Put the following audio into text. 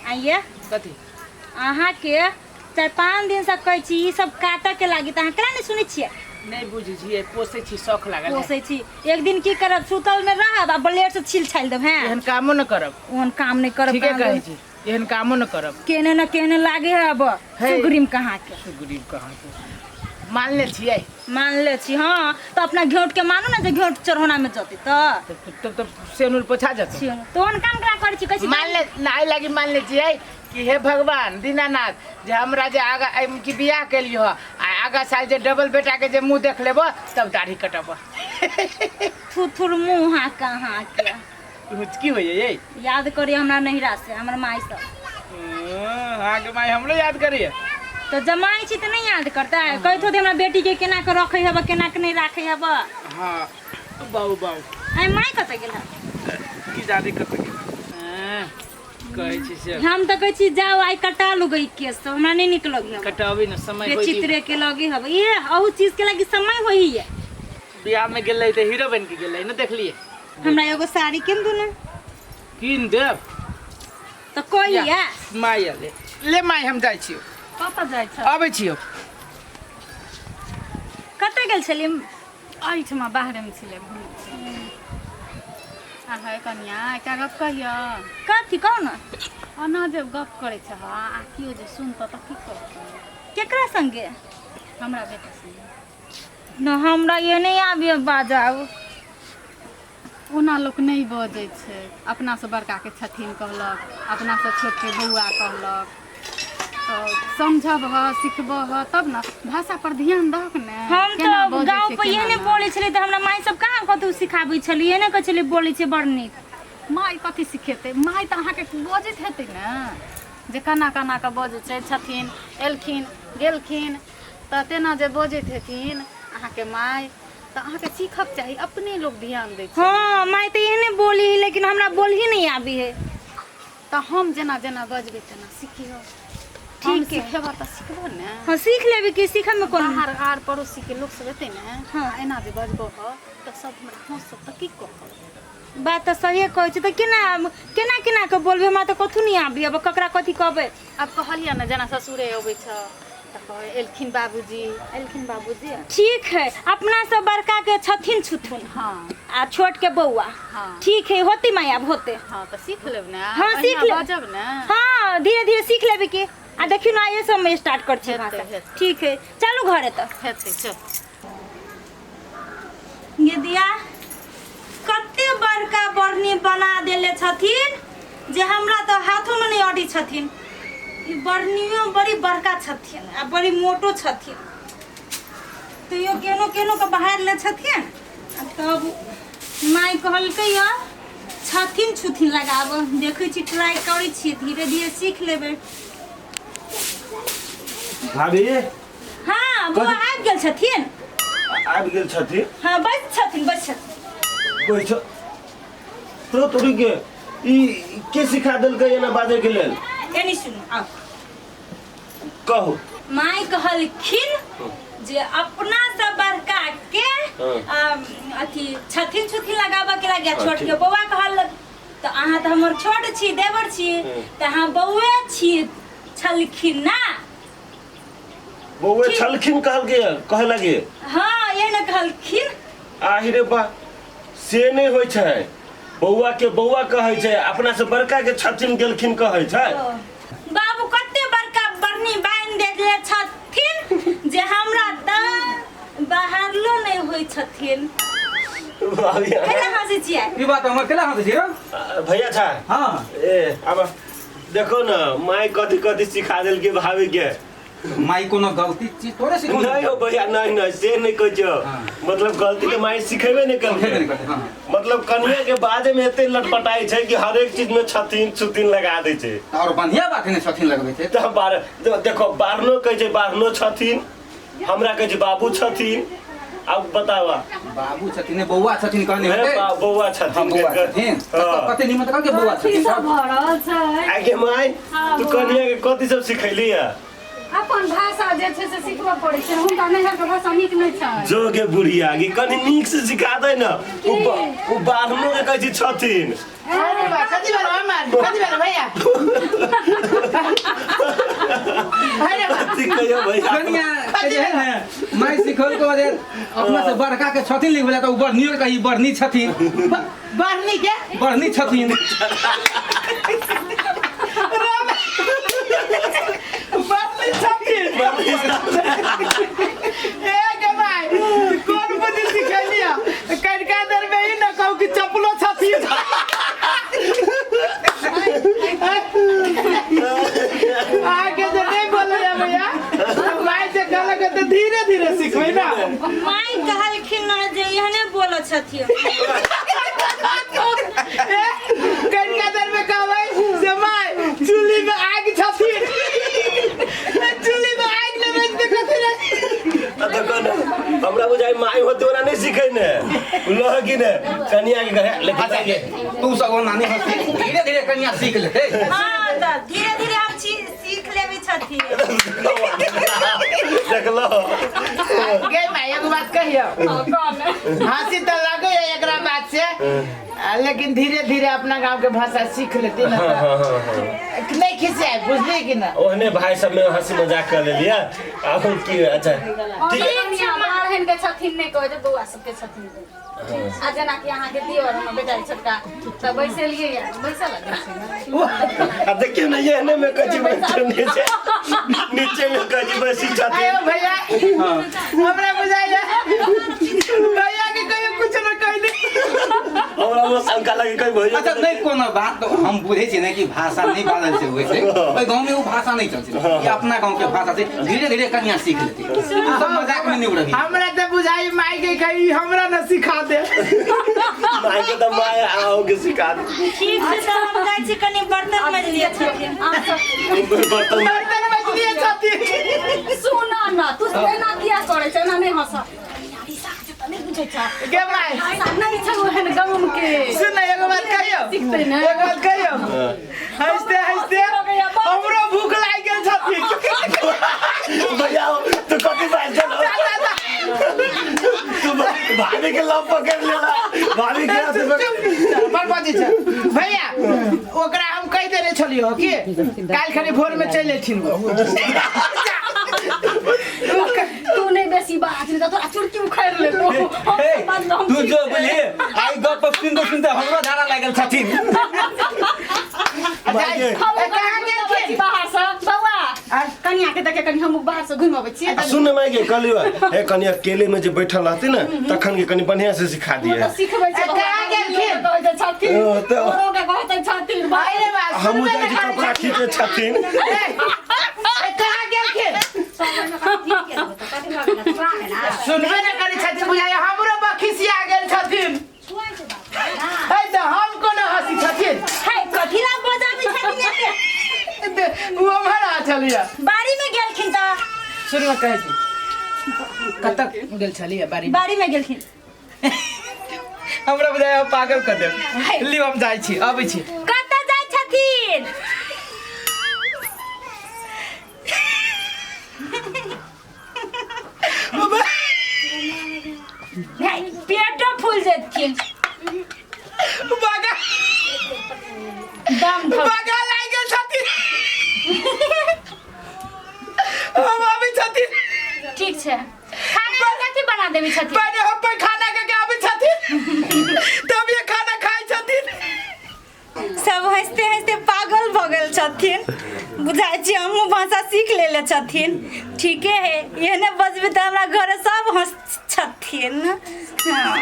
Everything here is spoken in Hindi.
आइए कथी अहाँ के 4-5 दिन से कहै छी ई सब काटऽ के लागी त अहाँ केना नहीं सुनै छियै नहीं बुझी छी पोसे छी शौक लागल पोसे छी एक दिन की करब सुतल में रहब आ ब्लेड से छील छाल देब हैं एहन कामो न करब ओहन काम नहीं करब ठीके कहै छी एहन कामो न करब केने न केने लागे है अब सुग्रीम कहाँ के सुग्रीव कहाँ के मान ले छियै मान ले छी हाँ तो अपना घेउट के मानू ना जे घेउट चढ़ौना में जते तब तो सेनुर पोछा जाते तो ओहन काम करा करै छी कैसे मान ले नाई लगी मान ले छियै कि हे भगवान दीनानाथ जे हमरा जे आगा की बियाह केलियो आ आगा साल जे डबल बेटा के जे मुंह देख लेबो तब दाढ़ी कटब थुथुर मुंह हा कहाँ के की होइए ये याद करिए हमरा नहिरा से हमर माई सब हाँ के माई हमरो याद करिए तो जमाई छी तो नहीं याद करता है कहि थो दे हमरा बेटी के केना के रखे हबा केना के नहीं राखे हबा हां बाऊ बाऊ आई माई कत गेल की जादे कत गेल कहै छी से हम त कहै छी जाओ आई कटा लुगई केस तो हमरा नहीं निक लगी कटावे न समय होई चित्रे के लगी हबा ये अहू चीज के लगी समय होई है बियाह में गेलै त हीरो बन के गेलै न देखलिए हमरा एगो साड़ी किन दू ना किन देब तो कोई है माई ले माई हम जाइ छियो कत जाय छ आबै छियो कत गेल छलिम एहिठमा बाहरमे छलै घुमै आ है कन्या एकटा गप कहियो कथी कहू ना अना जे गप करै छ आ कियो जे सुनत त की करत केकरा संगे हमरा बेटा संगे न हमरा ये नहीं आबे बाजाऊ ओना लोक नहीं बजै छै अपना से बड़का के छथिन कहलक अपना से छोट के बौआ कहलक तो समझब सिखबह तब ना भाषा पर ध्यान दहक ने हम तो गांव पे ये ने बोले छले त हमरा माई सब कहां कतौ सिखाबै छली ये ने कह छले बोले छै बड़ नीक माई कथी सिखेतै माई त अहाँ के बजैत हेतै ने जे कना कना के बजै छै छथिन एलखिन गेलखिन त तेना जे बजैत हेथिन अहाँ के माई त अहाँ के सीखब चाही अपने लोग ध्यान दै छै हां माई त ये ने बोली लेकिन हमरा बोलही नहीं आबी है त हम जेना जेना बजबै तेना सिखियो ठीक है सीखबा त सिखबो ने हां सीख लेबे कि सीखे में कोन बाहर आर पड़ोसी के लोग सब एतै ने हां एना जे बजबो ह त सब हमरा हंसब त की कहब बात त सही कहै छै त केना केना केना के बोलबे हमरा त कथु नहीं आबी अब ककरा कथी कहबै अब कहलिया ना जेना ससुरे अबै छ त कहे एलखिन बाबूजी ठीक है अपना से बड़का के छथिन छुथुन हां आ छोट के बौआ हां ठीक है होती माई अब होते हां त सीख लेब ना हां सीख ले बजब ना हां धीरे धीरे सीख लेबे के आ देखियो ना ये सब में स्टार्ट कर छी भाषा ठीक है चलो घरे त हेतै चल ये दिया कते बड़का बरनी बना देले छथिन जे हमरा तो हाथों में नहीं अडी छथिन ई बरनियो बड़ी बड़का छथिन आ बड़ी मोटो छथिन तो यो केनो केनो के बाहर ले छथिन तब माई कहलकै या छथिन छुथिन लगाब देखै छी ट्राई करै छी धीरे धीरे सीख लेबे भाभी हां वो आबि गेल छथिन हां बस छथिन बैठ तो तोरी के ई के सिखा देल के ना बाजे के लेल एनी सुन आ कहू माई कहलखिन जे अपना से बड़का के अथी छथिन छुथिन लगाबे के लागे छोट के बौआ कहलक त अहाँ त हमर छोट छी देवर छी त अहाँ बौए छी छलखिन ना बौए छलखिन कहे लगे हां ये न कहलखिन आहिरे बा से नहीं होय छै बौआ के बौआ कहै छै अपना से बड़का के छथिन गेलखिन कहै छै बाबू कते बड़का बरनी बाइन देले छथिन जे हमरा त बाहरलो नहीं होय छथिन केना हंसे छियै ई बात हमर केला हंसे छियै भैया था हां ए अब देखो ना माई कथी कथी सिखा देल के भाभी के माई कोनो गलती चीज तोरे सिखो नहीं हो भैया नहीं से नहीं कहियो मतलब गलती के माई सिखेबे नहीं करके मतलब कन्या के बाजे में एते लटपटाई छै कि हर एक चीज में छथिन छुथिन लगा दै छै और बढ़िया बात है छथिन लगबै छै त बार देखो बारनो कहै छै बारनो छथिन हमरा कहै छै बाबू छथिन अब बतावा बाबू छथिन बौआ छथिन कहने हेतै बौआ छथिन बौआ छथिन कते निमन त के बौआ छथिन सब भरल छै आगे माई तू कन्या के कथि सब सिखैली है अपन भाषा जे छै से सिखबा पड़ै छै हुनका नैहर के भाषा नीक नै छै जोगे बुढ़िया की कनी नीक से सिखा दे ना उ बारनो के कहै छै छथिन अरे बा कथि भइल भैया अरे बा, ठीक कहियो भैया कनिया के जे है ना माई सिखल को दे अपना से बड़का के छथिन लिख बोला तो बरनी का ई बरनी छथिन बरनी के बरनी छथिन बरनी छथिन ए के भाई कौन बुद्धि सिखलिया कनका दर में ही ना कहू कि चपलो छथिन आगे तो नहीं बोले रे भैया माई से कहल के तो धीरे धीरे सीखबै ना माई कहलखिन ना जे एहने बोलो छथिन कनका दर में कहबै से माई चूल्ही में आग छथिन चूल्ही में आग लेबै त कथि रे देखो ना हमरा बुझाई माई होते ओना नहीं सीखे ने लह की ने कनिया के घरे लेके जाइए तू सब नानी हंसी धीरे धीरे कनिया सीख लेते हाँ तो धीरे धीरे हम सीख लेबै छथिन देख लो गे माई एगो बात कहियो हंसी तो लगे है एकरा बात से लेकिन धीरे धीरे अपना गांव के भाषा सीख लेती ना तो नहीं खिसे बुझली कि ना ओहने भाई सब में हंसी मजाक कर ले लिया अब की अच्छा बहन के छथिन नहीं कहे बउआ सबके छथिन आ जना कि अहाँ के दियो हम बेटा छोटका तो बैसे लिए यार बैसा लगे अब देखिए ना ये ने में कची नीचे में कची बसी जाती आयो भैया हमरा बुझाइया भैया के कहियो कुछ न कहि दे हमरा वो शंका लगे कोई भैया अच्छा नहीं कोनो बात तो हम बुझे छी ना कि भाषा नहीं बदल से हुए से ओई गांव में वो भाषा नहीं चलती ये अपना गांव के भाषा से धीरे धीरे कन्या सीख लेती सब मजाक में नहीं उड़गी हमरा तो बुझाई माई के कही हमरा न सिखा दे माई के तो माय आओगे सिखा ठीक से तो हम जाय छी कनी बर्तन में लिए छथिन बर्तन बर्तन में लिए छथिन सुना ना तू एना किया करे छ ना नहीं हंसा नहीं बुझे छ के माई नहीं छ ओहन गम के सुन एगो बात कहियो सीखते ना एगो बात कहियो हंसते हंसते हमरो भूख लाग गेल छथिन भैया तू कथी बात चलो तू भाभी के लव पकड़ लेला भाभी के हाथ में बर्बादी छ भैया ओकरा हम कहि देने छलियो कि काल खनी भोर में चल एथिन तू नहीं बेसी बात नहीं तो तोरा चुड़की उखाड़ ले तू जो बोली आई गप सुनते सुनते हमरो धारा लागल छथिन कहां गेल छी बाहर से बउआ कन्या के देखे कनी हम बाहर से घुम आबै छी सुन माई के कहलियो ए कनिया अकेले में जे बैठल रहती ना तखन के कनी बढ़िया से सिखा दिए तो सिखबै छी कहां गेल छी कहै छथिन तो औरो के कहै छथिन भाई रे बात हम जाय छी कपड़ा खींचे छथिन कहां गेल छी सुनबे न करै छथिन बुझाइया हमरो बखिसिया गेल छथिन है त हम कोनो हंसी छथिन है कथी ला बजाबी छथिन वो हमारा छलिया बाड़ी में गेलखिन त सुनवा कहै छी कतक गेल छलिया बारी बाड़ी में गेलखिन हमरा बुझाइया पागल कर दे लियो हम जाइ छी आबै छी कतऽ जाइ छथिन पेटो फूल जेथिन बागा दम धम बागा लाग गेल छथिन हम आबै छथिन ठीक छै खाना कथी बना देबी छथिन पहले हम पे खाना के आबै छथिन तब ये खाना खाइ छथिन सब हंसते हंसते पागल भ गेल छथिन बुझाइ छी हमहूँ भाषा सीख लेले छथिन ठीके है एहने बजबै तऽ हमरा घरे सब हंस छथिन हाँ